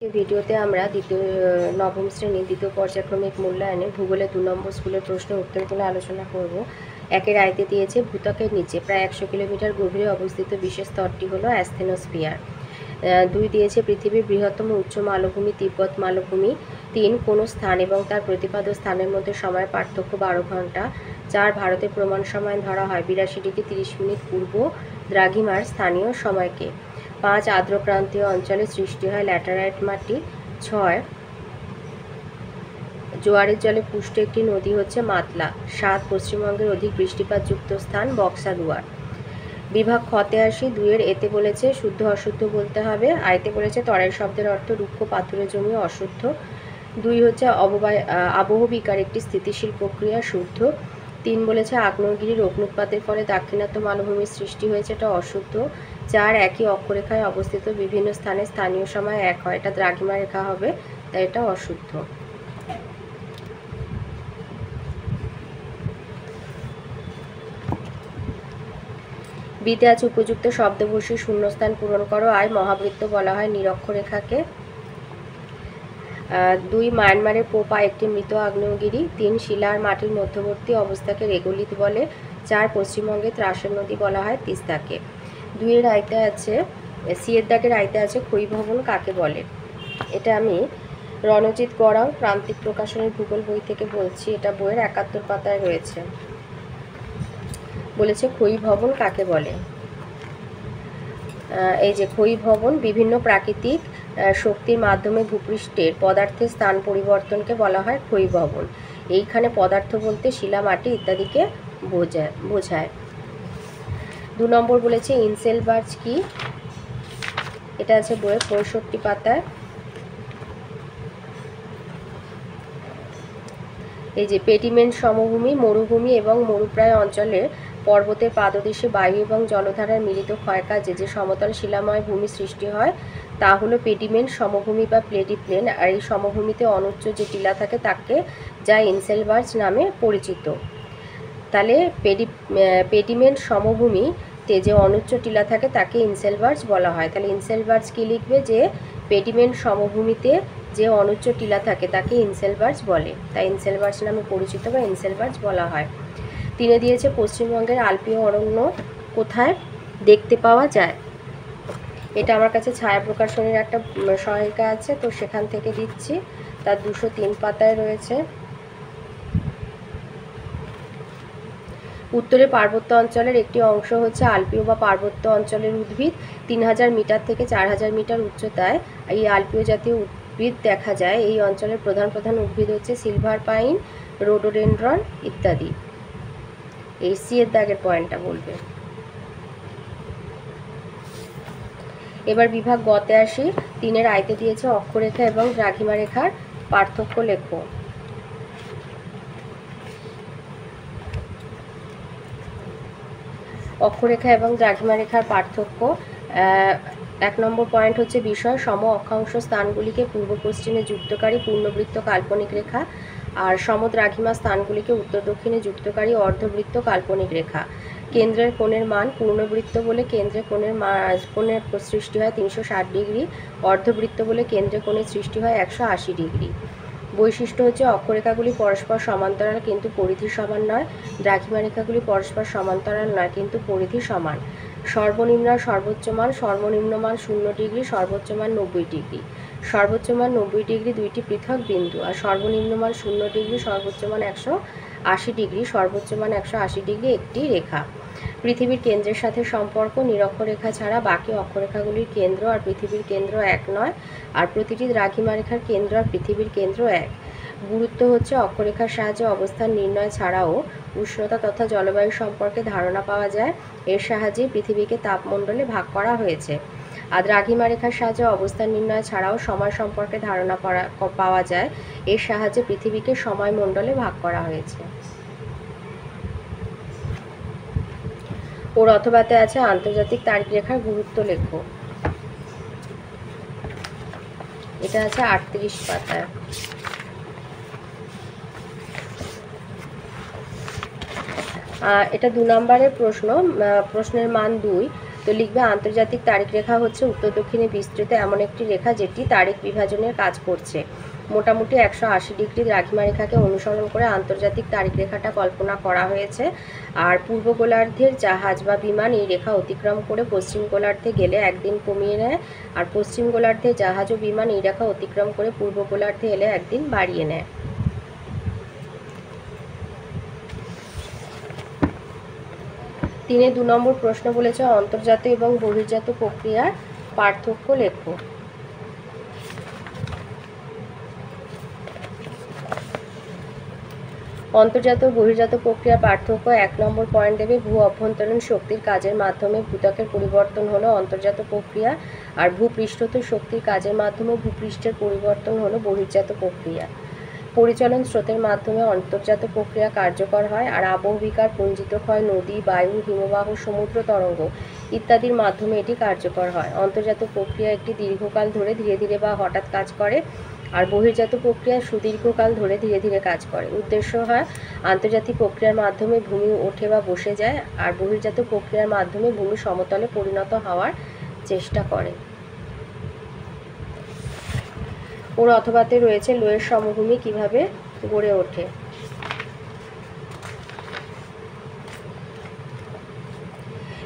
এই ভিডিওতে আমরা নবম শ্রেণীর দ্বিতীয় পর্যায়ক্রমিক মূল্যায়নে ভূগোলে 2 নম্বর স্কুলের প্রশ্নের উত্তরগুলো আলোচনা করব। একের আয়তে দিয়েছে ভূত্বকের নিচে প্রায় 100 কিলোমিটার গভীরে অবস্থিত বিশেষ স্তরটি হলো অ্যাস্থেনোস্ফিয়ার। 2 দিয়েছে পৃথিবীর বৃহত্তম উচ্চ মালভূমি তিব্বত মালভূমি। 3 কোনো স্থান এবং তার প্রতিপাদ্য স্থানের মধ্যে সময়ের পার্থক্য 12 ঘন্টা। 4 ভারতের প্রমাণ সময় ধরা হয় 82 ডিগ্রি 30 মিনিট পূর্ব দ্রাঘিমার স্থানীয় সময়কে। 5 আর্দ্রক্রান্তীয় অঞ্চলে সৃষ্টি হয় ল্যাটেরাইট মাটি। 6 জোয়ারের জলে পুষ্ট একটি নদী হচ্ছে মাতলা। 7 পশ্চিমবঙ্গের অধিক বৃষ্টিপাতযুক্ত স্থান বক্সাদুয়ার। বিভাগ খতে আসি। 2 এতে বলেছে শুদ্ধ অশুদ্ধ বলতে হবে। আয়তে বলেছে তরাই শব্দের অর্থ রুক্ষ পাথুরে জমি অশুদ্ধ। 2 হচ্ছে আবহবিকার একটি স্থিতিশীল প্রক্রিয়া শুদ্ধ। 3 বলেছে আগ্নেয়গিরির অগ্নুৎপাতের ফলে দাক্ষিণাত্য মালভূমির সৃষ্টি হয়েছে, এটা অশুদ্ধ। 4 একই অক্ষরেখায় অবস্থিত বিভিন্ন স্থানে স্থানীয় সময় এক হয়, এটা দ্রাঘিমা রেখা হবে, তাই এটা অশুদ্ধ। বিতে আছে উপযুক্ত শব্দ বসিয়ে শূন্যস্থান পূরণ করো। আয় মহাবৃত্ত বলা হয় নিরক্ষরেখাকে। 2 মায়ানমারের পোপা একটি মৃত আগ্নেয়গিরি। 3 শিলা আর মাটির মধ্যবর্তী অবস্থাকে রেগোলিথ বলে। 4 পশ্চিমবঙ্গে ত্রাসের নদী বলা হয় তিস্তাকে। 2 এর আয়তে আছে সিয়ের দাগের আয়তে আছে ক্ষয়ীভবন কাকে বলে। এটা আমি রণজিৎ গড়াও প্রান্তিক প্রকাশনের ভূগোল বই থেকে বলছি, এটা বইয়ের 71 পাতায় রয়েছে। বলেছে ক্ষয়ীভবন কাকে বলে। এই যে ক্ষয়ীভবন বিভিন্ন প্রাকৃতিক শক্তির মাধ্যমে ভূপৃষ্ঠের পদার্থের স্থান পরিবর্তনকে বলা হয় ক্ষয়ীভবন। এইখানে পদার্থ বলতে শিলা মাটি ইত্যাদিকে বোঝায়। 2 নম্বর বলেছে ইনসেলবার্জ কি, এটা আছে বইয়ের 65 পাতায়। এই যে পেডিমেন্ট সমভূমি মরুভূমি এবং মরুপ্রায় অঞ্চলে পর্বতের পাদদেশে বায়ু এবং জলধারার মিলিত ক্ষয়কাজে যে সমতল শিলাময় ভূমি সৃষ্টি হয় তা হলো পেডিমেন্ট সমভূমি বা প্লেডিপ্লেন। আর এই সমভূমিতে অনুচ্চ যে টিলা থাকে তাকে যা ইনসেলবার্জ নামে পরিচিত। তাহলে পেডিমেন্ট সমভূমিতে যে অনুচ্চ টিলা থাকে তাকে ইনসেলবার্জ বলা হয়। তাহলে ইনসেলবার্জ কি লিখবে, যে পেডিমেন্ট সমভূমিতে যে অনুচ্চ টিলা থাকে তাকে ইনসেলবার্জ বলে, তাই ইনসেলবার্জ নামে পরিচিত বা ইনসেলবার্জ বলা হয়। 3 দিয়েছে পশ্চিমবঙ্গের আলপীয় অরণ্য কোথায় দেখতে পাওয়া যায়। এটা আমার কাছে ছায়া প্রকাশনের একটা সহায়িকা আছে, তো সেখান থেকে দিচ্ছি, তার 203 পাতায় রয়েছে। উত্তরে পার্বত্য অঞ্চলের একটি অংশ হচ্ছে আলপীয় বা পার্বত্য অঞ্চলের উদ্ভিদ। 3000 মিটার থেকে 4000 মিটার উচ্চতায় এই আলপীয় জাতীয় উদ্ভিদ দেখা যায়। এই অঞ্চলের প্রধান প্রধান উদ্ভিদ হচ্ছে সিলভার পাইন, রোডোডেনড্রন ইত্যাদি। এই সিয়ের দাগের পয়েন্টটা বলবে। এবার বিভাগ গতে আসি। 3 আয়তে দিয়েছে অক্ষরেখা এবং দ্রাঘিমা রেখার পার্থক্য লেখো। অক্ষরেখা এবং দ্রাঘিমা রেখার পার্থক্য। 1 নম্বর পয়েন্ট হচ্ছে বিষয় সম অক্ষাংশ স্থানগুলিকে পূর্ব পশ্চিমে যুক্তকারী পূর্ণবৃত্ত কাল্পনিক রেখা, আর সমদ্রাঘিমা স্থানগুলিকে উত্তর দক্ষিণে যুক্তকারী অর্ধবৃত্ত কাল্পনিক রেখা। কেন্দ্রের কোণের মান পূর্ণবৃত্ত বলে কেন্দ্রের কোণের সৃষ্টি হয় 360 ডিগ্রি, অর্ধবৃত্ত বলে কেন্দ্রের কোণের সৃষ্টি হয় 180 ডিগ্রি। বৈশিষ্ট্য হচ্ছে অক্ষরেখাগুলি পরস্পর সমান্তরাল কিন্তু পরিধি সমান নয়। দ্রাঘিমা রেখাগুলি পরস্পর সমান্তরাল নয় কিন্তু পরিধি সমান। সর্বনিম্ন আর সর্বোচ্চ মান। সর্বনিম্ন মান 0 ডিগ্রি, সর্বোচ্চ মান 90 ডিগ্রি। সর্বোচ্চ মান 90 ডিগ্রি দুইটি পৃথক বিন্দু, আর সর্বনিম্ন মান 0 ডিগ্রি, সর্বোচ্চ মান 180 ডিগ্রি, সর্বোচ্চ মান 180 ডিগ্রি একটি রেখা। পৃথিবীর কেন্দ্রের সাথে সম্পর্ক নিরক্ষরেখা ছাড়া বাকি অক্ষরেখাগুলির কেন্দ্র আর পৃথিবীর কেন্দ্র এক নয়, আর প্রতিটি দ্রাঘিমা রেখার কেন্দ্র আর পৃথিবীর কেন্দ্র এক। গুরুত্ব হচ্ছে অক্ষরেখার সাহায্যে অবস্থান নির্ণয় ছাড়াও উষ্ণতা তথা জলবায়ু সম্পর্কে ধারণা পাওয়া যায়। এর সাহায্যে পৃথিবীকে তাপমণ্ডলে ভাগ করা হয়েছে। আর দ্রাঘিমা রেখার সাহায্যে অবস্থান নির্ণয় ছাড়াও সময় সম্পর্কে ধারণা পাওয়া যায়। এর সাহায্যে পৃথিবীকে সময় মণ্ডলে ভাগ করা হয়েছে। ওর অথবাতে আছে আন্তর্জাতিক তারিখ রেখার গুরুত্ব লেখো। এটা আছে 38 পাতায়। এটা 2 নম্বরের প্রশ্ন, প্রশ্নের মান 2। তো লিখবে আন্তর্জাতিক তারিখ রেখা হচ্ছে উত্তর দক্ষিণে বিস্তৃত এমন একটি রেখা যেটি তারিখ বিভাজনের কাজ করছে। মোটামুটি 180 ডিগ্রি দ্রাঘিমা রেখাকে অনুসরণ করে আন্তর্জাতিক তারিখ রেখাটা কল্পনা করা হয়েছে। আর পূর্ব গোলার্ধের জাহাজ বা বিমান এই রেখা অতিক্রম করে পশ্চিম গোলার্ধে গেলে একদিন কমিয়ে নেয়, আর পশ্চিম গোলার্ধে জাহাজ ও বিমান এই রেখা অতিক্রম করে পূর্ব গোলার্ধে এলে একদিন বাড়িয়ে নেয়। 3-এ 2 নম্বর প্রশ্ন বলেছে অন্তর্জাত এবং বহির্জাত প্রক্রিয়ার পার্থক্য লেখো। অন্তর্জাত ও বহির্জাত প্রক্রিয়ার পার্থক্য 1 নম্বর পয়েন্ট দেবে। ভূ অভ্যন্তরীণ শক্তির কাজের মাধ্যমে ভূত্বকের পরিবর্তন হলো অন্তর্জাত প্রক্রিয়া, আর ভূপৃষ্ঠস্থ শক্তির কাজের মাধ্যমে ভূপৃষ্ঠের পরিবর্তন হলো বহির্জাত প্রক্রিয়া। পরিচলন স্রোতের মাধ্যমে অন্তর্জাত প্রক্রিয়া কার্যকর হয়, আর আবহবিকার পুঞ্জিত ক্ষয় নদী, বায়ু, হিমবাহ, সমুদ্র তরঙ্গ ইত্যাদির মাধ্যমে এটি কার্যকর হয়। অন্তর্জাত প্রক্রিয়া একটি দীর্ঘকাল ধরে ধীরে ধীরে বা হঠাৎ কাজ করে, আর বহির্জাত প্রক্রিয়া সুদীর্ঘকাল ধরে ধীরে ধীরে কাজ করে। উদ্দেশ্য হয় আন্তর্জাতিক প্রক্রিয়ার মাধ্যমে ভূমি ওঠে বা বসে যায়, আর বহির্জাত প্রক্রিয়ার মাধ্যমে ভূমি সমতলে পরিণত হওয়ার চেষ্টা করে। ওর অথবাতে রয়েছে লোয়ের সমভূমি কিভাবে গড়ে ওঠে।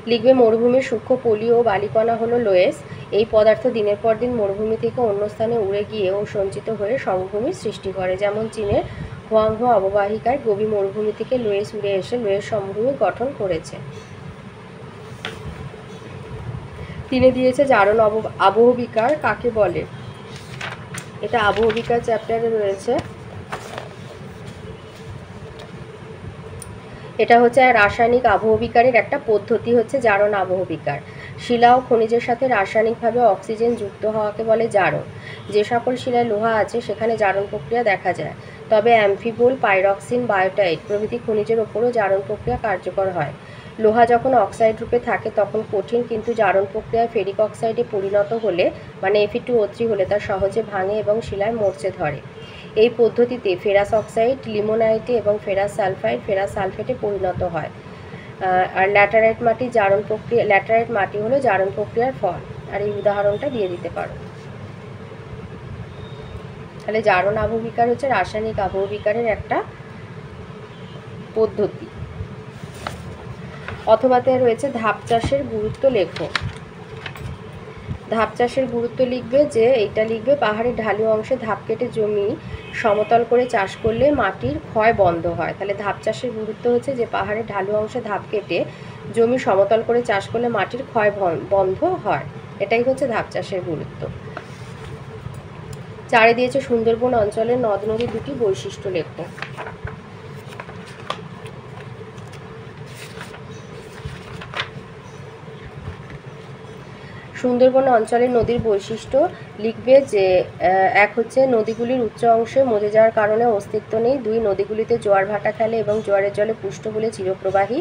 লিখবে মরুভূমির সূক্ষ্ম পলি ও বালিকণা হলো লোয়েস। এই পদার্থ দিনের পর দিন মরুভূমি থেকে অন্য স্থানে উড়ে গিয়ে ও সঞ্চিত হয়ে সমভূমির সৃষ্টি করে। যেমন চীনের হুয়াংহো অববাহিকায় গোবি মরুভূমি থেকে লোয়েস উড়ে এসে লোয়ের সমভূমি গঠন করেছে। 3-এ দিয়েছে জারণ আবহবিকার কাকে বলে। এটা আবহবিকার চ্যাপ্টারে রয়েছে। এটা হচ্ছে রাসায়নিক আবহবিকারের একটা পদ্ধতি, হচ্ছে জারণ আবহবিকার। শিলা ও খনিজের সাথে রাসায়নিকভাবে অক্সিজেন যুক্ত হওয়াকে বলে জারণ। যে সকল শিলায় লোহা আছে সেখানে জারণ প্রক্রিয়া দেখা যায়, তবে অ্যামফিবোল, পাইরক্সিন, বায়োটাইট প্রভৃতি খনিজের ওপরও জারণ প্রক্রিয়া কার্যকর হয়। লোহা যখন অক্সাইড রূপে থাকে তখন কঠিন, কিন্তু জারণ প্রক্রিয়ায় ফেরিক অক্সাইডে পরিণত হলে মানে Fe2O3 হলে তা সহজে ভাঙে এবং শিলায় মরচে ধরে। এই পদ্ধতিতে ফেরাস অক্সাইড লিমোনাইটে এবং ফেরাস সালফেটে পরিণত হয়। আর ল্যাটারাইট মাটি জারণ প্রক্রিয়া, ল্যাটারাইট মাটি হলো জারণ প্রক্রিয়ার ফল। আর এই উদাহরণটা দিয়ে দিতে পারো। তাহলে জারণ আবহবিকার হচ্ছে রাসায়নিক আবহবিকারের একটা পদ্ধতি। অথবাতে রয়েছে ধাপ চাষের গুরুত্ব লেখো। ধাপ চাষের গুরুত্ব লিখবে যে এইটা লিখবে পাহাড়ের ঢালু অংশে ধাপ কেটে জমি সমতল করে চাষ করলে মাটির ক্ষয় বন্ধ হয়। তাহলে ধাপ চাষের গুরুত্ব হচ্ছে যে পাহাড়ের ঢালু অংশে ধাপ কেটে জমি সমতল করে চাষ করলে মাটির ক্ষয় বন্ধ হয়। এটাই হচ্ছে ধাপ চাষের গুরুত্ব। 4-এ দিয়েছে সুন্দরবন অঞ্চলের নদ নদী দুটি বৈশিষ্ট্য লেখো। সুন্দরবন অঞ্চলের নদীর বৈশিষ্ট্য লিখবে যে 1 হচ্ছে নদীগুলির উচ্চ অংশে মজে যাওয়ার কারণে অস্তিত্ব নেই। 2 নদীগুলিতে জোয়ার ভাটা খেলে এবং জোয়ারের জলে পুষ্ট বলে চিরপ্রবাহী।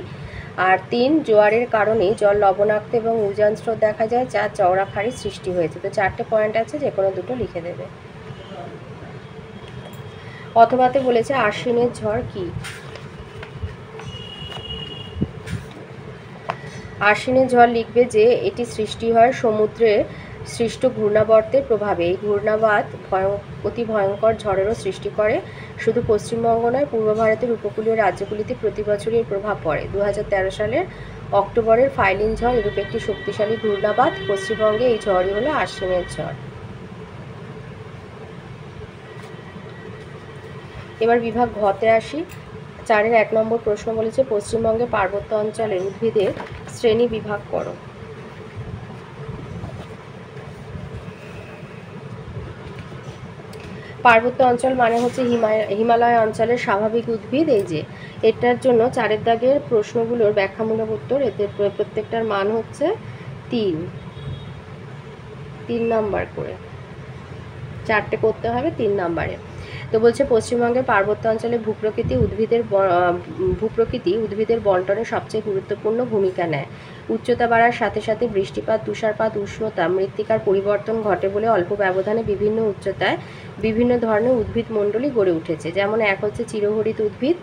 আর 3 জোয়ারের কারণে জল লবণাক্ত এবং উজান স্রোত দেখা যায়। 4 চওড়া খাড়ির সৃষ্টি হয়েছে। তো 4টে পয়েন্ট আছে, যে কোনো দুটো লিখে দেবে। অথবাতে বলেছে আশ্বিনের ঝড় কি। আশ্বিনের ঝড় লিখবে যে এটি সৃষ্টি হয় সমুদ্রে সৃষ্ট ঘূর্ণাবর্তের প্রভাবে। এই ঘূর্ণাবাত অতি ভয়ঙ্কর ঝড়েরও সৃষ্টি করে। শুধু পশ্চিমবঙ্গ নয়, পূর্ব ভারতের উপকূলীয় রাজ্যগুলিতে প্রতি বছরই এর প্রভাব পড়ে। 2013 সালের অক্টোবরের ফাইলিন ঝড় এরূপ একটি শক্তিশালী ঘূর্ণাবাত। পশ্চিমবঙ্গে এই ঝড়ই হলো আশ্বিনের ঝড়। এবার বিভাগ ঘতে আসি। 4-এর 1 নম্বর প্রশ্ন বলেছে পশ্চিমবঙ্গে পার্বত্য অঞ্চলের উদ্ভিদের শ্রেণী বিভাগ করো। পার্বত্য অঞ্চল মানে হচ্ছে হিমালয় অঞ্চলের স্বাভাবিক উদ্ভিদ। এই যে এটার জন্য 4-এর দাগের প্রশ্নগুলোর ব্যাখ্যামূলক উত্তর, এতে প্রত্যেকটার মান হচ্ছে 3 নাম্বার করে। 4টে করতে হবে 3 নাম্বারে। তো বলছে পশ্চিমবঙ্গের পার্বত্য অঞ্চলে ভূপ্রকৃতি উদ্ভিদের বন্টনে সবচেয়ে গুরুত্বপূর্ণ ভূমিকা নেয়। উচ্চতা বাড়ার সাথে সাথে বৃষ্টিপাত, তুষারপাত, উষ্ণতা, মৃত্তিকার পরিবর্তন ঘটে বলে অল্প ব্যবধানে বিভিন্ন উচ্চতায় বিভিন্ন ধরনের উদ্ভিদ মণ্ডলী গড়ে উঠেছে। যেমন 1 হচ্ছে চিরহরিত উদ্ভিদ,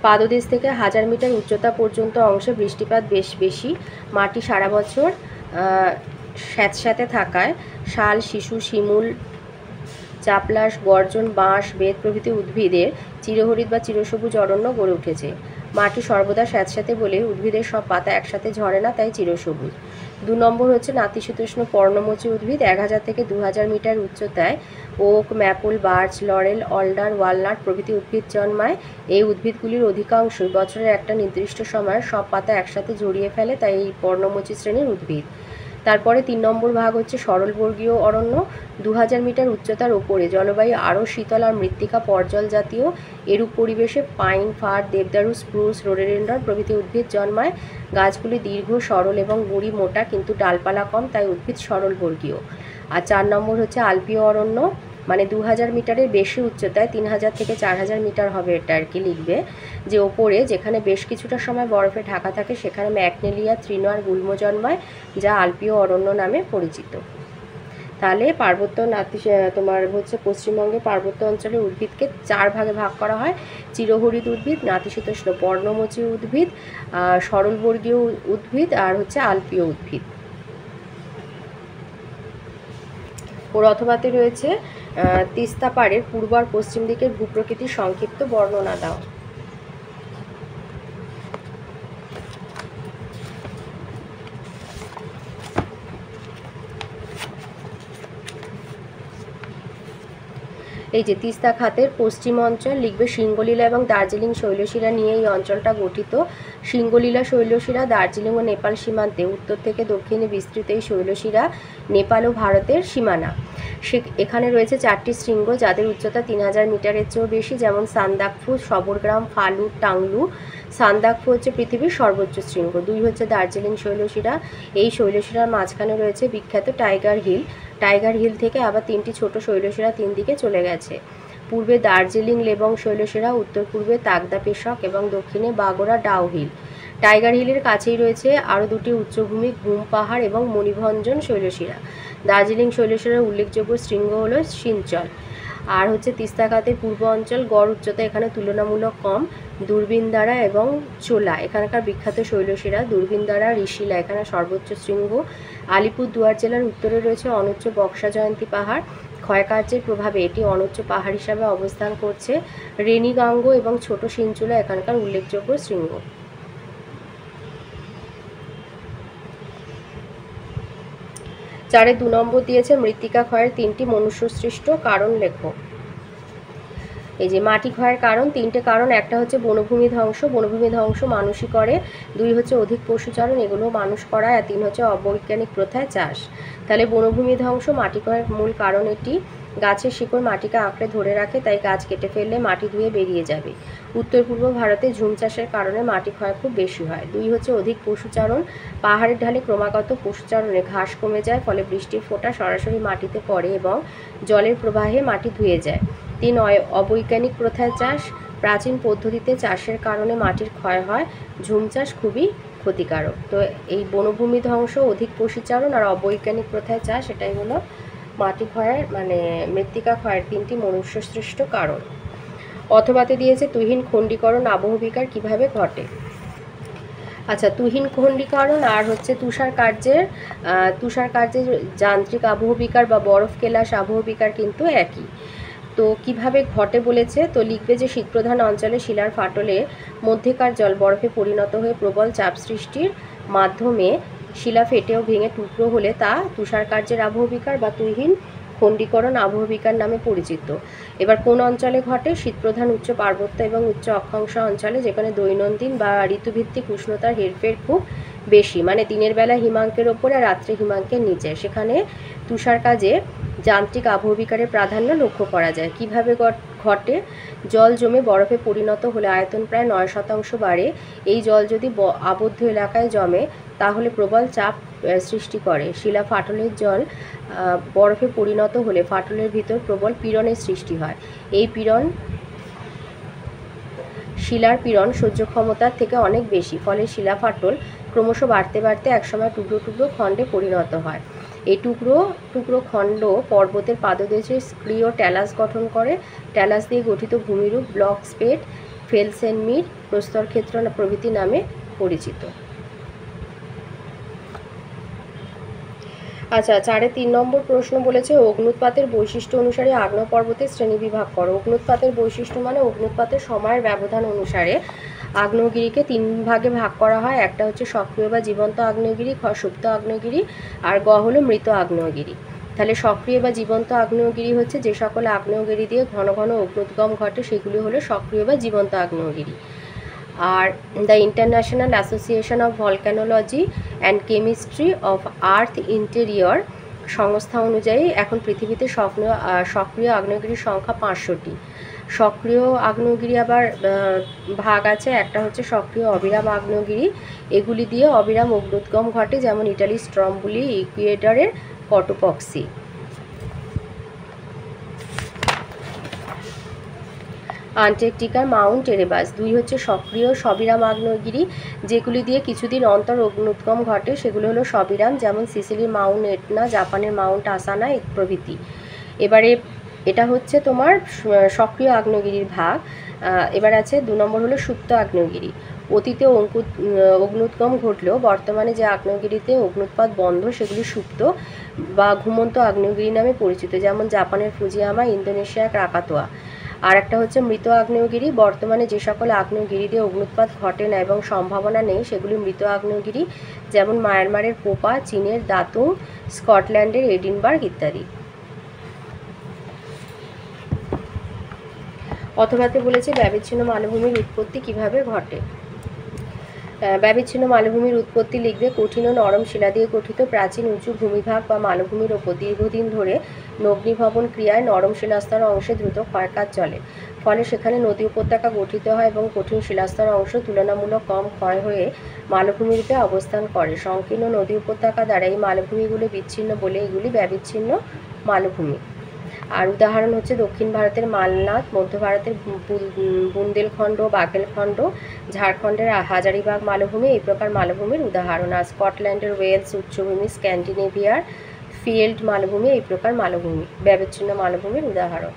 পাদদেশ থেকে 1000 মিটার উচ্চতা পর্যন্ত অংশে বৃষ্টিপাত বেশ বেশি। মাটি সারা বছর স্যাঁতস্যাঁতে থাকায় শাল, শিশু, শিমুল, চাপলাস, গর্জন, বাঁশ, বেত প্রভৃতি উদ্ভিদের চিরহরিৎ বা চিরসবুজ অরণ্য গড়ে উঠেছে। মাটি সর্বদা স্যাঁতস্যাঁতে বলে উদ্ভিদের সব পাতা একসাথে ঝরে না, তাই চিরসবুজ। 2 নম্বর হচ্ছে নাতিশীতোষ্ণ পর্ণমোচী উদ্ভিদ। 1000 থেকে 2000 মিটার উচ্চতায় oak, maple, birch, laurel, alder, walnut প্রভৃতি উদ্ভিদ জন্মায়। এই উদ্ভিদগুলির অধিকাংশই বছরের একটা নির্দিষ্ট সময়ে সব পাতা একসাথে ঝরিয়ে ফেলে, তাই এই পর্ণমোচী শ্রেণীর উদ্ভিদ। তারপরে 3 নম্বর ভাগ হচ্ছে সরলবর্গীয় অরণ্য। 2000 মিটার উচ্চতার ওপরে জলবায়ু আরও শীতল আর মৃত্তিকা পর্জল জাতীয়। এরূপ পরিবেশে পাইন, ফার, দেবদারু, স্প্রুস, রোডোডেন্ড্রন প্রভৃতি উদ্ভিদ জন্মায়। গাছগুলি দীর্ঘ, সরল এবং গুঁড়ি মোটা, কিন্তু ডালপালা কম, তাই উদ্ভিদ সরলবর্গীয়। আর 4 নম্বর হচ্ছে আলপীয় অরণ্য, মানে 2000 মিটারের বেশি উচ্চতায়, 3000 থেকে 4000 মিটার হবে এটা আর কি লিখবে, যে ওপরে যেখানে বেশ কিছুটা সময় বরফে ঢাকা থাকে সেখানে ম্যাগনেলিয়া, তৃণ আর গুল্ম জন্মায়, যা আলপীয় অরণ্য নামে পরিচিত। তাহলে পার্বত্য তোমার হচ্ছে পশ্চিমবঙ্গের পার্বত্য অঞ্চলের উদ্ভিদকে 4 ভাগে ভাগ করা হয়: চিরহরিৎ উদ্ভিদ, নাতিশীতোষ্ণ পর্ণমোচী উদ্ভিদ, সরলবর্গীয় উদ্ভিদ আর হচ্ছে আলপীয় উদ্ভিদ। ওর অথবাতে রয়েছে তিস্তা পাড়ের পূর্ব আর পশ্চিম দিকের ভূপ্রকৃতির সংক্ষিপ্ত বর্ণনা দাও। এই যে তিস্তা খাতের পশ্চিম অঞ্চল লিখবে সিঙ্গলীলা এবং দার্জিলিং শৈলশিরা নিয়ে এই অঞ্চলটা গঠিত। সিঙ্গলীলা শৈলশিরা দার্জিলিং ও নেপাল সীমান্তে উত্তর থেকে দক্ষিণে বিস্তৃত। এই শৈলশিরা নেপাল ও ভারতের সীমানা। এখানে রয়েছে 4টি শৃঙ্গ যাদের উচ্চতা 3000 মিটারের চেয়েও বেশি, যেমন সান্দাকফু, সবরগ্রাম, ফালু, টাংলু। সান্দাকফু হচ্ছে পৃথিবীর সর্বোচ্চ শৃঙ্গ। 2 হচ্ছে দার্জিলিং শৈলশিরা। এই শৈলশিরার মাঝখানে রয়েছে বিখ্যাত টাইগার হিল। টাইগার হিল থেকে আবার 3টি ছোট শৈলশিরা 3 দিকে চলে গেছে। পূর্বে দার্জিলিং লেবং শৈলশিরা, উত্তর পূর্বে তাগদা পেশক এবং দক্ষিণে বাগোরা ডাউ হিল। টাইগার হিলের কাছেই রয়েছে আরও 2টি উচ্চভূমি, ঘুম পাহাড় এবং মণিভঞ্জন শৈলশিরা। দার্জিলিং শৈলশিরার উল্লেখযোগ্য শৃঙ্গ হল সিঞ্চল। আর হচ্ছে তিস্তা খাতের পূর্ব অঞ্চল, গড় উচ্চতা এখানে তুলনামূলক কম। দূরবীনদারা এবং চোলা এখানকার বিখ্যাত শৈলশিরা। দূরবীনদারা, ঋষিলা এখানে সর্বোচ্চ শৃঙ্গ। আলিপুরদুয়ার জেলার উত্তরে রয়েছে অনুচ্চ বক্সা জয়ন্তী পাহাড়। ক্ষয়কার্যের প্রভাবে এটি অনুচ্চ পাহাড় হিসাবে অবস্থান করছে। রেনিগাঙ্গ এবং ছোট সিঞ্চুলা এখানকার উল্লেখযোগ্য শৃঙ্গ। 4-এ 2 নম্বর দিয়েছে মৃত্তিকা ক্ষয়ের 3টি মনুষ্যসৃষ্ট কারণ লেখো। এই যে মাটি ক্ষয়ের কারণ 3টে কারণ। একটা হচ্ছে বনভূমি ধ্বংস, বনভূমি ধ্বংস মানুষই করে। 2 হচ্ছে অধিক পশুচারণ, এগুলো মানুষ করায়। আর 3 হচ্ছে অবৈজ্ঞানিক প্রথায় চাষ। তাহলে বনভূমি ধ্বংস, মাটি ক্ষয়ের মূল কারণ এটি। গাছের শিকড় মাটিকে আঁকড়ে ধরে রাখে, তাই গাছ কেটে ফেললে মাটি ধুয়ে বেরিয়ে যাবে। উত্তর পূর্ব ভারতে ঝুম চাষের কারণে মাটি ক্ষয় খুব বেশি হয়। 2 হচ্ছে অধিক পশুচারণ, পাহাড়ের ঢালে ক্রমাগত পশুচারণে ঘাস কমে যায়, ফলে বৃষ্টির ফোঁটা সরাসরি মাটিতে পড়ে এবং জলের প্রবাহে মাটি ধুয়ে যায়। 3 অবৈজ্ঞানিক প্রথায় চাষ, প্রাচীন পদ্ধতিতে চাষের কারণে মাটির ক্ষয় হয়। ঝুম চাষ খুবই ক্ষতিকারক। তো এই বনভূমি ধ্বংস, অধিক পশুচারণ আর অবৈজ্ঞানিক প্রথায় চাষ, এটাই হলো মাটি ক্ষয়ের মানে মৃত্তিকা ক্ষয়ের 3টি মনুষ্যসৃষ্ট কারণ। অথবাতে দিয়েছে তুহিন খণ্ডীকরণ আবহবিকার কিভাবে ঘটে। আচ্ছা, তুহিন খণ্ডীকরণ আর হচ্ছে তুষার কার্যের যান্ত্রিক আবহবিকার বা বরফ কেলাস আবহবিকার কিন্তু একই। তো কিভাবে ঘটে বলেছে, তো লিখবে যে শীতপ্রধান অঞ্চলে শিলার ফাটলে মধ্যেকার জল বরফে পরিণত হয়ে প্রবল চাপ সৃষ্টির মাধ্যমে শিলা ফেটেও ভেঙে টুকরো হলে তা তুষারকার্যের আবহবিকার বা তুহিন খণ্ডীকরণ আবহবিকার নামে পরিচিত। এবার কোন অঞ্চলে ঘটে? শীতপ্রধান উচ্চ পার্বত্য এবং উচ্চ অক্ষাংশ অঞ্চলে, যেখানে দৈনন্দিন বা ঋতুভিত্তিক উষ্ণতার হেরফের খুব বেশি, মানে দিনের বেলা হিমাঙ্কের ওপরে আর রাত্রে হিমাঙ্কের নিচে, সেখানে তুষার কাজে যান্ত্রিক আবহবিকারের প্রাধান্য লক্ষ্য করা যায়। কিভাবে ঘটে? জল জমে বরফে পরিণত হলে আয়তন প্রায় 9% বাড়ে। এই জল যদি আবদ্ধ এলাকায় জমে তাহলে প্রবল চাপ সৃষ্টি করে। শিলা ফাটলের জল বরফে পরিণত হলে ফাটলের ভিতর প্রবল পীড়নের সৃষ্টি হয়। এই পীড়ন শিলার পীড়ন সহ্য ক্ষমতার থেকে অনেক বেশি, ফলে শিলা ফাটল ক্রমশ বাড়তে বাড়তে একসময় টুকরো টুকরো খণ্ডে পরিণত হয়। এই টুকরো টুকরো খণ্ড পর্বতের পাদদেশে স্ক্রিয় ট্যালাস গঠন করে। ট্যালাস দিয়ে গঠিত ভূমিরূপ ব্লক স্পেট ফেলসেনমির প্রস্তর ক্ষেত্র প্রভৃতি নামে পরিচিত। আচ্ছা, 4-এ 3 নম্বর প্রশ্ন বলেছে অগ্নুৎপাতের বৈশিষ্ট্য অনুসারে আগ্নেয় পর্বতের শ্রেণীবিভাগ করো। অগ্নুৎপাতের বৈশিষ্ট্য মানে অগ্নুৎপাতের সময়ের ব্যবধান অনুসারে আগ্নেয়গিরিকে 3 ভাগে ভাগ করা হয়। একটা হচ্ছে সক্রিয় বা জীবন্ত আগ্নেয়গিরি, খ সুপ্ত আগ্নেয়গিরি, আর গ হলো মৃত আগ্নেয়গিরি। তাহলে সক্রিয় বা জীবন্ত আগ্নেয়গিরি হচ্ছে যে সকল আগ্নেয়গিরি দিয়ে ঘন ঘন অগ্নুদ্গম ঘটে, সেগুলি হলো সক্রিয় বা জীবন্ত আগ্নেয়গিরি। আর the international association of volcanology and chemistry of Earth interior সংস্থা অনুযায়ী এখন পৃথিবীতে সক্রিয় আগ্নেয়গিরির সংখ্যা 500টি। সক্রিয় আগ্নেয়গিরি আবার ভাগ আছে, একটা হচ্ছে সক্রিয় অবিরাম আগ্নেয়গিরি, এগুলি দিয়ে অবিরাম অগ্নুদ্গম ঘটে, যেমন ইটালির স্ট্রম্বুলি, ইকুয়েডরের কটোপক্সি। আন্টার্কটিকার মাউন্ট এরেবাস। 2 হচ্ছে সক্রিয় সবিরাম আগ্নেয়গিরি, যেগুলি দিয়ে কিছুদিন অন্তর অগ্নুদ্গম ঘটে, সেগুলো হলো সবিরাম, যেমন সিসিলির মাউন্ট এটনা, জাপানের মাউন্ট আসানা প্রভৃতি। এবারে এটা হচ্ছে তোমার সক্রিয় আগ্নেয়গিরির ভাগ। এবার আছে 2 নম্বর হলো সুপ্ত আগ্নেয়গিরি। অতীতে অগ্নুদ্গম ঘটলেও বর্তমানে যে আগ্নেয়গিরিতে অগ্নুৎপাত বন্ধ সেগুলি সুপ্ত বা ঘুমন্ত আগ্নেয়গিরি নামে পরিচিত, যেমন জাপানের ফুজিয়ামা, ইন্দোনেশিয়ার ক্রাকাতোয়া। আর একটা হচ্ছে মৃত আগ্নেয়গিরি। বর্তমানে যে সকল আগ্নেয়গিরি দিয়ে অগ্নুৎপাত ঘটে না এবং সম্ভাবনা নেই সেগুলি মৃত আগ্নেয়গিরি, যেমন মায়ানমারের পোপা, চীনের দাতুং, স্কটল্যান্ডের এডিনবার্গ ইত্যাদি। অথবাতে বলেছে ব্যবিচ্ছিন্ন মালভূমির উৎপত্তি কিভাবে ঘটে। ব্যবিচ্ছিন্ন মালভূমির উৎপত্তি লিখবে কঠিন ও নরম শিলা দিয়ে গঠিত প্রাচীন উঁচু ভূমিভাগ বা মালভূমির ওপর দীর্ঘদিন ধরে অগ্নিভবন ক্রিয়ায় নরম শিলাস্তর অংশে দ্রুত ক্ষয়কাজ চলে, ফলে সেখানে নদী উপত্যকা গঠিত হয় এবং কঠিন শিলাস্তর অংশ তুলনামূলক কম ক্ষয় হয়ে মালভূমিরূপে অবস্থান করে। সংকীর্ণ নদী উপত্যকা দ্বারা এই মালভূমিগুলি বিচ্ছিন্ন বলে এগুলি ব্যবিচ্ছিন্ন মালভূমি। আর উদাহরণ হচ্ছে দক্ষিণ ভারতের মালনাথ, মধ্য ভারতের বুন্দেলখণ্ড, বাঘেলখণ্ড, ঝাড়খণ্ডের হাজারিবাগ মালভূমি এই প্রকার মালভূমির উদাহরণ। আর স্কটল্যান্ডের ওয়েলস উচ্চভূমি, স্ক্যান্ডিনেভিয়ার ফিল্ড মালভূমি এই প্রকার মালভূমি ব্যবিচ্ছিন্ন মালভূমির উদাহরণ।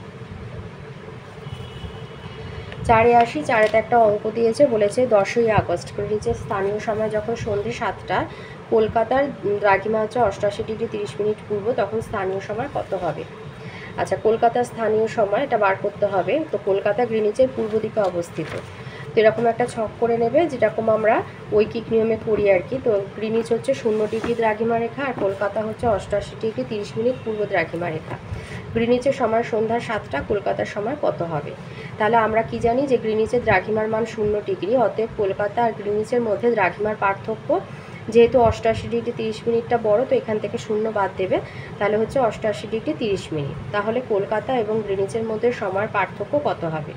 4-এ আসি। 4-এতে একটা অঙ্ক দিয়েছে, বলেছে 10ই আগস্ট গ্রিনিচের স্থানীয় সময় যখন সন্ধ্যে 7টা, কলকাতার দ্রাঘিমা হচ্ছে 88°30' পূর্ব, তখন স্থানীয় সময় কত হবে। আচ্ছা, কলকাতার স্থানীয় সময় এটা বার করতে হবে। তো কলকাতা গ্রিনিচের পূর্ব দিকে অবস্থিত। তো এরকম একটা ছক করে নেবে, যেরকম আমরা ঐকিক নিয়মে করি আর কি। তো গ্রিনিচ হচ্ছে 0° দ্রাঘিমা রেখা আর কলকাতা হচ্ছে 88°30' পূর্ব দ্রাঘিমা রেখা। গ্রিনিচের সময় সন্ধ্যা 7টা, কলকাতার সময় কত হবে। তাহলে আমরা কি জানি যে গ্রিনিচের দ্রাঘিমার মান 0°, অতএব কলকাতা আর গ্রিনিচের মধ্যে দ্রাঘিমার পার্থক্য, যেহেতু 88°30' বড়, তো এখান থেকে 0 বাদ দেবে, তাহলে হচ্ছে 88°30'। তাহলে কলকাতা এবং গ্রিনিচের মধ্যে সময়ের পার্থক্য কত হবে।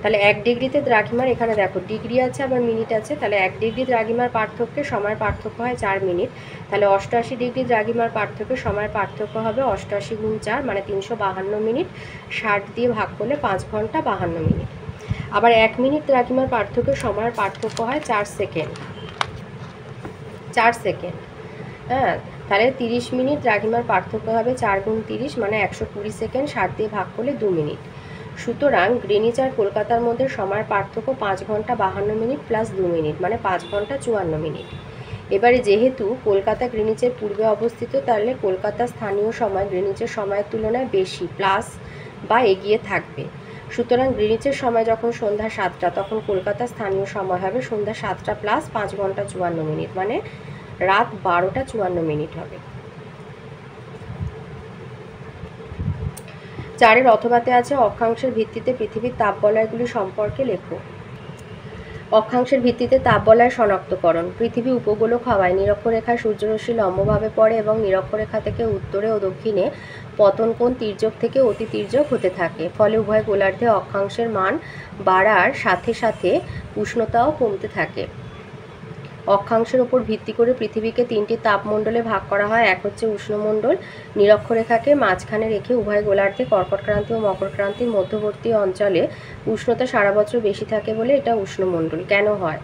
তাহলে 1 ডিগ্রিতে দ্রাঘিমার, এখানে দেখো ডিগ্রি আছে আবার মিনিট আছে, তাহলে 1 ডিগ্রি দ্রাঘিমার পার্থক্যে সময়ের পার্থক্য হয় 4 মিনিট। তাহলে 88° দ্রাঘিমার পার্থক্যে সময়ের পার্থক্য হবে 88 গুণ 4 মানে 352 মিনিট। 60 দিয়ে ভাগ করলে 5 ঘন্টা 52 মিনিট। আবার 1 মিনিট দ্রাঘিমার পার্থক্যে সময়ের পার্থক্য হয় 4 সেকেন্ড। 4 সেকেন্ড, হ্যাঁ। তাহলে 30 মিনিট দ্রাঘিমার পার্থক্য হবে 4 গুণ 30 মানে 120 সেকেন্ড। 60 দিয়ে ভাগ করলে 2 মিনিট। সুতরাং গ্রিনিচ আর কলকাতার মধ্যে সময়ের পার্থক্য 5 ঘন্টা 52 মিনিট প্লাস 2 মিনিট মানে 5 ঘন্টা 54 মিনিট। এবারে যেহেতু কলকাতা গ্রিনিচের পূর্বে অবস্থিত, তাহলে কলকাতা স্থানীয় সময় গ্রিনিচের সময়ের তুলনায় বেশি প্লাস বা এগিয়ে থাকবে। সুতরাং গ্রিনিচের সময় যখন সন্ধ্যা 7টা, তখন কলকাতা স্থানীয় সময় হবে সন্ধ্যা 7টা প্লাস 5 ঘন্টা 54 মিনিট মানে রাত 12টা 54 মিনিট হবে। 4-এর অথবাতে আছে অক্ষাংশের ভিত্তিতে পৃথিবীর তাপবলয়গুলি সম্পর্কে লেখো। অক্ষাংশের ভিত্তিতে তাপবলয় শনাক্তকরণ। পৃথিবী উপগোলক হওয়ায় নিরক্ষরেখায় সূর্যরশ্মি লম্বভাবে পড়ে এবং নিরক্ষরেখা থেকে উত্তরে ও দক্ষিণে পতন কোণ তির্যক থেকে অতি তির্যক হতে থাকে, ফলে উভয় গোলার্ধে অক্ষাংশের মান বাড়ার সাথে সাথে উষ্ণতাও কমতে থাকে। অক্ষাংশের ওপর ভিত্তি করে পৃথিবীকে 3টি তাপমণ্ডলে ভাগ করা হয়। এক হচ্ছে উষ্ণমণ্ডল, নিরক্ষরেখাকে মাঝখানে রেখে উভয় গোলার্ধে কর্কটক্রান্তি ও মকরক্রান্তির মধ্যবর্তী অঞ্চলে উষ্ণতা সারা বছর বেশি থাকে বলে এটা উষ্ণমণ্ডল। কেন হয়?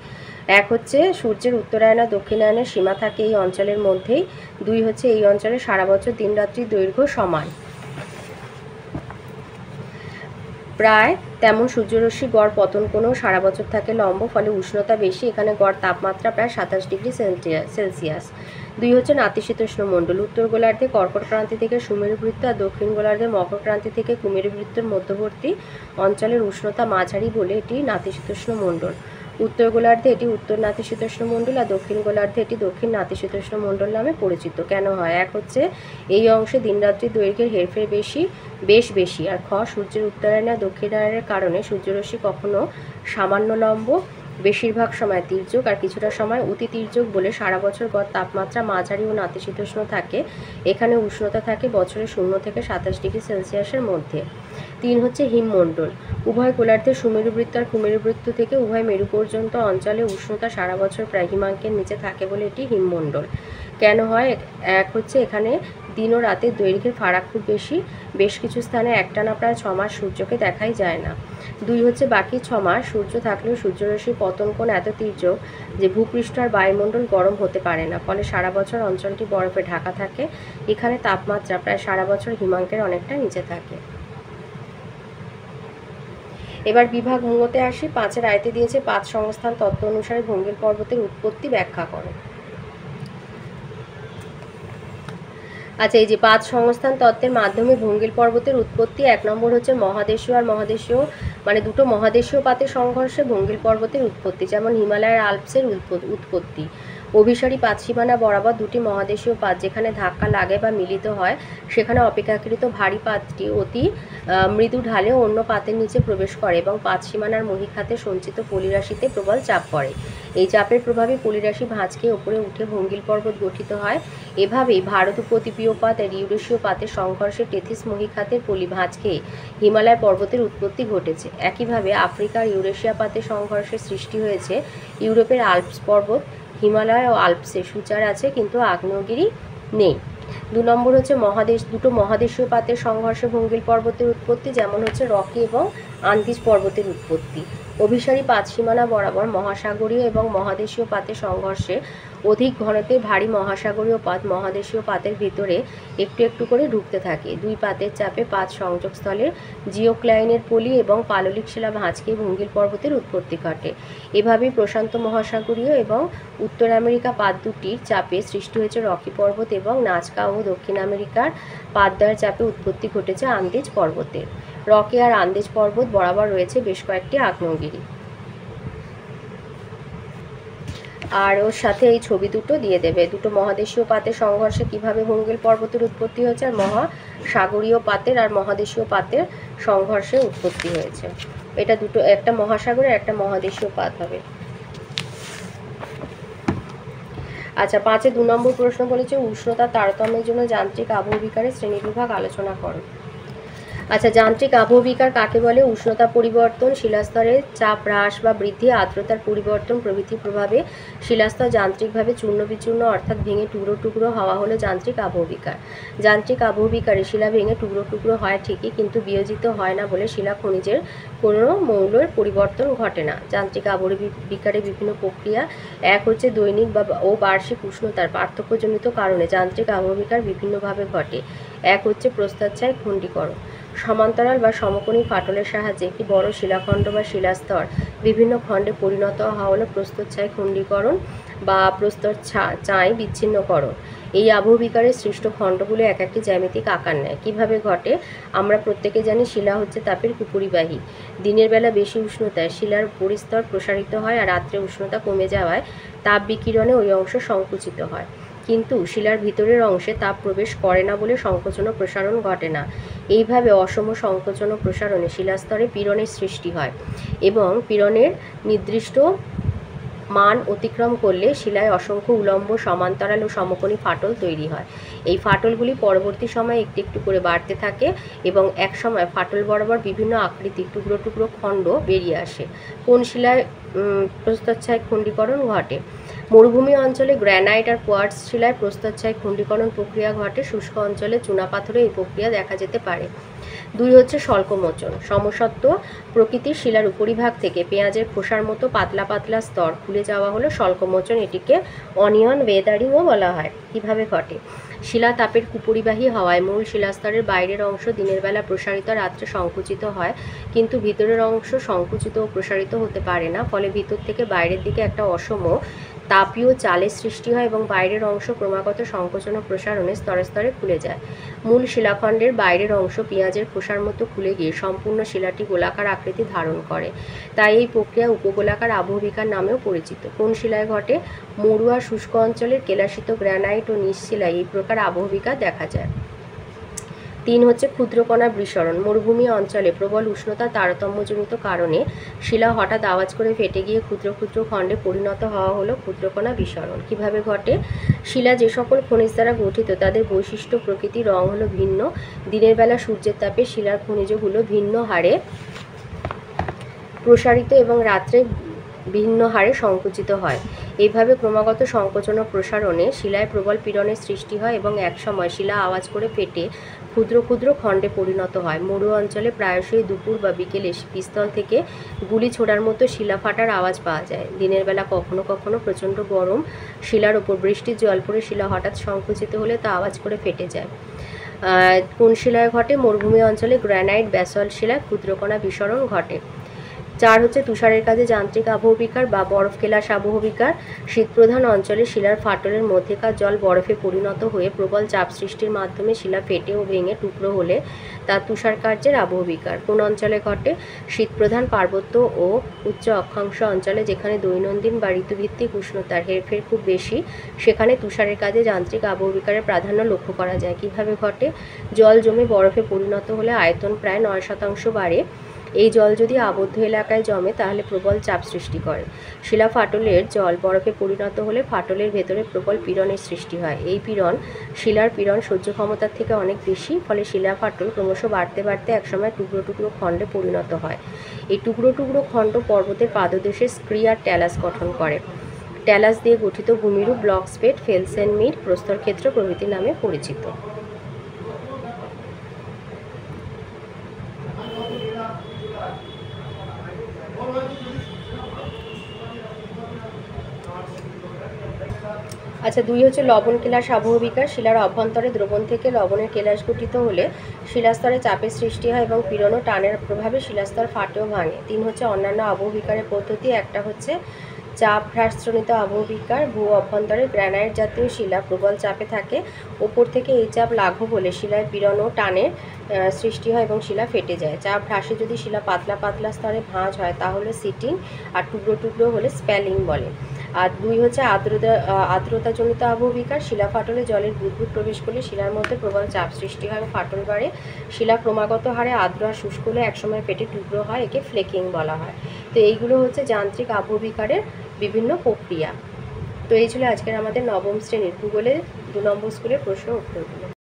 এক হচ্ছে সূর্যের উত্তরায়ণ আর দক্ষিণায়নের সীমা থাকে এই অঞ্চলের মধ্যেই। 2 হচ্ছে এই অঞ্চলে সারা বছর দিনরাত্রির দৈর্ঘ্য সমান। প্রায় তেমন সূর্যরশ্মি গড় পতন কোণেও সারা বছর থাকে লম্ব, ফলে উষ্ণতা বেশি। এখানে গড় তাপমাত্রা প্রায় 27 ডিগ্রি সেলসিয়াস। 2 হচ্ছে নাতিশীতোষ্ণ মণ্ডল। উত্তর গোলার্ধে কর্কট ক্রান্তি থেকে সুমেরু বৃত্ত আর দক্ষিণ গোলার্ধে মকর ক্রান্তি থেকে কুমেরু বৃত্তের মধ্যবর্তী অঞ্চলের উষ্ণতা মাঝারি বলে এটি নাতিশীতোষ্ণ মণ্ডল। উত্তর গোলার্ধে এটি উত্তর নাতিশীতোষ্ণ মণ্ডল আর দক্ষিণ গোলার্ধে এটি দক্ষিণ নাতিশীতোষ্ণ মণ্ডল নামে পরিচিত। কেন হয়? এক হচ্ছে এই অংশে দিনরাত্রি দৈর্ঘ্যের হেরফের বেশ বেশি, আর খ সূর্যের উত্তরায়ণ আর দক্ষিণায়নের কারণে সূর্যরশ্মি কখনো সামান্য লম্ব, বেশিরভাগ সময় তির্যক আর কিছুটা সময় অতি তির্যক বলে সারা বছর গড় তাপমাত্রা মাঝারি ও নাতিশীতোষ্ণ থাকে। এখানে উষ্ণতা থাকে বছরে 0 থেকে 27 ডিগ্রি সেলসিয়াসের মধ্যে। 3 হচ্ছে হিমমণ্ডল। উভয় গোলার্ধের সুমেরু বৃত্ত আর কুমেরু বৃত্ত থেকে উভয় মেরু পর্যন্ত অঞ্চলে উষ্ণতা সারা বছর প্রায় হিমাঙ্কের নিচে থাকে বলে এটি হিমমণ্ডল। কেন হয়? এক হচ্ছে এখানে দিন ও রাতের দৈর্ঘ্যের ফারাক খুব বেশি, বেশ কিছু স্থানে একটানা প্রায় 6 মাস সূর্যকে দেখাই যায় না। 2 হচ্ছে বাকি 6 মাস সূর্য থাকলেও সূর্যরশ্মির পতন কোণ এত তীর্যক যে ভূপৃষ্ঠ আর বায়ুমণ্ডল গরম হতে পারে না, ফলে সারা বছর অঞ্চলটি বরফে ঢাকা থাকে। এখানে তাপমাত্রা প্রায় সারা বছর হিমাঙ্কের অনেকটা নিচে থাকে। এবার বিভাগ মুতে আসি। 5-এর আয়তে দিয়েছে 5 সংস্থান তত্ত্ব অনুসারে ভঙ্গিল পর্বতের উৎপত্তি ব্যাখ্যা করো। আচ্ছা, এই যে 5 সংস্থান তত্ত্বের মাধ্যমে ভঙ্গিল পর্বতের উৎপত্তি। 1 নম্বর হচ্ছে মহাদেশীয় আর মহাদেশীয় মানে দুটো মহাদেশীয় পাতের সংঘর্ষে ভঙ্গিল পর্বতের উৎপত্তি, যেমন হিমালয়ের আল্পসের উৎপত্তি। অভিসারী পাতসীমানা বরাবর দুটি মহাদেশীয় পাত যেখানে ধাক্কা লাগে বা মিলিত হয়, সেখানে অপেক্ষাকৃত ভারী পাতটি অতি মৃদু ঢালে অন্য পাতের নিচে প্রবেশ করে এবং পাতসীমানার মহীখাতে সঞ্চিত পলিরাশিতে প্রবল চাপ পড়ে। এই চাপের প্রভাবে পলিরাশি ভাঁজকে ওপরে উঠে ভঙ্গিল পর্বত গঠিত হয়। এভাবেই ভারত উপদ্বীপীয় পাত আর ইউরেশীয় পাতের সংঘর্ষে টেথিস মহীখাতের পলি ভাঁজকে হিমালয় পর্বতের উৎপত্তি ঘটেছে। একইভাবে আফ্রিকার ইউরেশিয়া পাতের সংঘর্ষে সৃষ্টি হয়েছে ইউরোপের আল্পস পর্বত। হিমালয় ও আল্পসে সূচার আছে কিন্তু আগ্নেয়গিরি নেই। 2 নম্বর হচ্ছে দুটো মহাদেশীয় পাতের সংঘর্ষে ভঙ্গিল পর্বতের উৎপত্তি, যেমন হচ্ছে রকি এবং আন্দিজ পর্বতের উৎপত্তি। অভিসারী পাতসীমানা বরাবর মহাসাগরীয় এবং মহাদেশীয় পাতের সংঘর্ষে অধিক ঘনত্বের ভারী মহাসাগরীয় পাত মহাদেশীয় পাতের ভিতরে একটু একটু করে ঢুকতে থাকে। 2 পাতের চাপে পাত সংযোগস্থলের জিওক্লাইনের পলি এবং পাললিক শিলা ভাঁজকে ভঙ্গিল পর্বতের উৎপত্তি ঘটে। এভাবেই প্রশান্ত মহাসাগরীয় এবং উত্তর আমেরিকা পাত দুটির চাপে সৃষ্টি হয়েছে রকি পর্বত এবং নাজকা ও দক্ষিণ আমেরিকার পাতদ্বয়ের চাপে উৎপত্তি ঘটেছে আন্দিজ পর্বতের। রকি আর আন্দিজ পর্বত বরাবর রয়েছে বেশ কয়েকটি আগ্নেয়গিরি। আর ওর সাথে এই ছবি দুটো দিয়ে দেবে। দুটো মহাদেশীয় পাতের সংঘর্ষে কিভাবে ভঙ্গিল পর্বতের উৎপত্তি হয়েছে আর মহাসাগরীয় পাতের আর মহাদেশীয় পাতের সংঘর্ষে উৎপত্তি হয়েছে। এটা দুটো, একটা মহাসাগরের একটা মহাদেশীয় পাত হবে। আচ্ছা, 5-এ 2 নম্বর প্রশ্ন বলেছে উষ্ণতা তারতম্যের জন্য যান্ত্রিক আবহবিকারের শ্রেণীবিভাগ আলোচনা করো। আচ্ছা, যান্ত্রিক আবহবিকার কাকে বলে? উষ্ণতা পরিবর্তন, শিলাস্তরের চাপ হ্রাস বা বৃদ্ধি, আর্দ্রতার পরিবর্তন প্রভৃতি প্রভাবে শিলাস্তর যান্ত্রিকভাবে চূর্ণ বিচূর্ণ অর্থাৎ ভেঙে টুকরো টুকরো হওয়া হলো যান্ত্রিক আবহবিকার। যান্ত্রিক আবহবিকারে শিলা ভেঙে টুকরো টুকরো হয় ঠিকই, কিন্তু বিয়োজিত হয় না বলে শিলা খনিজের কোনো মৌলের পরিবর্তন ঘটে না। যান্ত্রিক আবহবিকারে বিভিন্ন প্রক্রিয়া। 1 হচ্ছে দৈনিক ও বার্ষিক উষ্ণতার পার্থক্যজনিত কারণে যান্ত্রিক আবহবিকার বিভিন্নভাবে ঘটে। 1 হচ্ছে প্রস্তরচ্ছায় খণ্ডীকরণ। সমান্তরাল বা সমকোণী ফাটলের সাহায্যে একটি বড় শিলাখণ্ড বা শিলাস্তর বিভিন্ন খণ্ডে পরিণত হওয়া হলো প্রস্তরচ্ছায় খণ্ডীকরণ বা প্রস্তরচ্ছায় বিচ্ছিন্নকরণ। এই আবহবিকারের সৃষ্ট খণ্ডগুলো এক একটি জ্যামিতিক আকার নেয়। কিভাবে ঘটে? আমরা প্রত্যেকে জানি শিলা হচ্ছে তাপের কুপুরিবাহী। দিনের বেলা বেশি উষ্ণতায় শিলার পরিস্তর প্রসারিত হয় আর রাত্রে উষ্ণতা কমে যাওয়ায় তাপ বিকিরণে ওই অংশ সংকুচিত হয়, কিন্তু শিলার ভিতরের অংশে তাপ প্রবেশ করে না বলে সংকোচন ও প্রসারণ ঘটে না। এইভাবে অসম সংকোচন ও প্রসারণে শিলাস্তরে পীড়নের সৃষ্টি হয় এবং পীড়নের নির্দিষ্ট মান অতিক্রম করলে শিলায় অসংখ্য উলম্ব, সমান্তরাল ও সমকোণী ফাটল তৈরি হয়। এই ফাটলগুলি পরবর্তী সময়ে একটু একটু করে বাড়তে থাকে এবং এক সময় ফাটল বরাবর বিভিন্ন আকৃতির টুকরো টুকরো খণ্ড বেরিয়ে আসে। কোন শিলায় প্রস্তরচ্ছায় খণ্ডীকরণ ঘটে? মরুভূমি অঞ্চলে গ্র্যানাইট আর কোয়ার্টজ শিলায় প্রস্তরচ্ছায় খণ্ডীকরণ প্রক্রিয়া ঘটে। শুষ্ক অঞ্চলে চুনাপাথরে এই প্রক্রিয়া দেখা যেতে পারে। 2 হচ্ছে স্বল্পমোচন। সমসত্ব প্রকৃতির শিলার উপরিভাগ থেকে পেঁয়াজের খোসার মতো পাতলা পাতলা স্তর খুলে যাওয়া হলো স্বল্পমোচন। এটিকে অনিয়ন ওয়েদারিংও বলা হয়। কিভাবে ঘটে? শিলা তাপের কুপরিবাহী হওয়ায় মূল শিলাস্তরের বাইরের অংশ দিনের বেলা প্রসারিত, রাত্রে সংকুচিত হয়, কিন্তু ভিতরের অংশ সংকুচিত ও প্রসারিত হতে পারে না। ফলে ভিতর থেকে বাইরের দিকে একটা অসম তাপীয় চালের সৃষ্টি হয় এবং বাইরের অংশ ক্রমাগত সংকোচন ও প্রসারণে স্তরে স্তরে খুলে যায়। মূল শিলাখণ্ডের বাইরের অংশ পেঁয়াজের খোসার মতো খুলে গিয়ে সম্পূর্ণ শিলাটি গোলাকার আকৃতি ধারণ করে। তাই এই প্রক্রিয়া উপগোলাকার আবহবিকার নামেও পরিচিত। কোন শিলায় ঘটে? মরুয়া শুষ্ক অঞ্চলের কেলাসিত গ্রানাইট ও নিজ শিলায় এই প্রকার আবহবিকা দেখা যায়। 3 হচ্ছে ক্ষুদ্রকণা বিস্ফোরণ। মরুভূমি অঞ্চলে প্রবল উষ্ণতা তারতম্যজনিত কারণে শিলা হঠাৎ আওয়াজ করে ফেটে গিয়ে ক্ষুদ্র ক্ষুদ্র খণ্ডে পরিণত হওয়া হলো ক্ষুদ্রকণা বিস্ফোরণ। কিভাবে ঘটে? শিলা যে সকল খনিজ দ্বারা গঠিত তাদের বৈশিষ্ট্য, প্রকৃতি, রং হলো ভিন্ন। দিনের বেলা সূর্যের তাপে শিলার খনিজগুলো ভিন্ন হারে প্রসারিত এবং রাত্রে ভিন্ন হারে সংকুচিত হয়। এইভাবে ক্রমাগত সংকোচন ও প্রসারণে শিলায় প্রবল পীড়নের সৃষ্টি হয় এবং একসময় শিলা আওয়াজ করে ফেটে ক্ষুদ্র ক্ষুদ্র খণ্ডে পরিণত হয়। মরু অঞ্চলে প্রায়শই দুপুর বা বিকেলে পিস্তল থেকে গুলি ছোড়ার মতো শিলা ফাটার আওয়াজ পাওয়া যায়। দিনের বেলা কখনো কখনো প্রচণ্ড গরম শিলার ওপর বৃষ্টির জল পড়ে শিলা হঠাৎ সংকুচিত হলে তা আওয়াজ করে ফেটে যায়। কোন শিলায় ঘটে? মরুভূমি অঞ্চলে গ্রানাইট, ব্যাসল্ট শিলায় ক্ষুদ্রকণা বিস্ফোরণ ঘটে। 4 হচ্ছে তুষারের কাজে যান্ত্রিক আবহবিকার বা বরফ কেলাস আবহবিকার। শীতপ্রধান অঞ্চলে শিলার ফাটলের মধ্যেকার জল বরফে পরিণত হয়ে প্রবল চাপ সৃষ্টির মাধ্যমে শিলা ফেটে ও ভেঙে টুকরো হলে তা তুষার কার্যের আবহবিকার। কোন অঞ্চলে ঘটে? শীতপ্রধান পার্বত্য ও উচ্চ অক্ষাংশ অঞ্চলে, যেখানে দৈনন্দিন বা ঋতুভিত্তিক উষ্ণতার হেরফের খুব বেশি, সেখানে তুষারের কাজে যান্ত্রিক আবহবিকারের প্রাধান্য লক্ষ্য করা যায়। কিভাবে ঘটে? জল জমে বরফে পরিণত হলে আয়তন প্রায় 9% বাড়ে। এই জল যদি আবদ্ধ এলাকায় জমে তাহলে প্রবল চাপ সৃষ্টি করে। শিলা ফাটলের জল বরফে পরিণত হলে ফাটলের ভেতরে প্রবল পীড়নের সৃষ্টি হয়। এই পীড়ন শিলার পীড়ন সহ্য ক্ষমতার থেকে অনেক বেশি, ফলে শিলা ফাটল ক্রমশ বাড়তে বাড়তে একসময় টুকরো টুকরো খণ্ডে পরিণত হয়। এই টুকরো টুকরো খণ্ড পর্বতের পাদদেশে স্ক্রি আর ট্যালাস গঠন করে। ট্যালাস দিয়ে গঠিত ভূমিরূপ ব্লক স্পেট, ফেলসেনমির, প্রস্তরক্ষেত্র প্রভৃতি নামে পরিচিত। আচ্ছা, 2 হচ্ছে লবণ কেলাস আবহবিকার। শিলার অভ্যন্তরে দ্রবণ থেকে লবণের কেলাস গঠিত হলে শিলাস্তরে চাপের সৃষ্টি হয় এবং পীড়ন ও টানের প্রভাবে শিলাস্তর ফাটেও ভাঙে। 3 হচ্ছে অন্যান্য আবহবিকারের পদ্ধতি। একটা হচ্ছে চাপ হ্রাসজনিত আবহবিকার। ভূ অভ্যন্তরে গ্রানাইট জাতীয় শিলা প্রবল চাপে থাকে। ওপর থেকে এই চাপ লাঘব হলে শিলায় পীড়ন ও টানের সৃষ্টি হয় এবং শিলা ফেটে যায়। চাপ হ্রাসে যদি শিলা পাতলা পাতলা স্তরে ভাঁজ হয় তাহলে সিটিং, আর টুকরো টুকরো হলে স্প্যালিং বলে। আর 2 হচ্ছে আর্দ্রতাজনিত আবহবিকার। শিলা ফাটলে জলের বুদবুদ প্রবেশ করলে শিলার মধ্যে প্রবল চাপ সৃষ্টি হয় এবং ফাটল বাড়ে। শিলা ক্রমাগত হারে আর্দ্র আর শুষ্ক হলে একসময় ফেটে টুকরো হয়, একে ফ্লেকিং বলা হয়। তো এইগুলো হচ্ছে যান্ত্রিক আবহবিকারের বিভিন্ন প্রক্রিয়া। তো এই ছিল আজকের আমাদের নবম শ্রেণীর ভূগোলের 2 নম্বর স্কুলের প্রশ্ন উত্তরগুলো।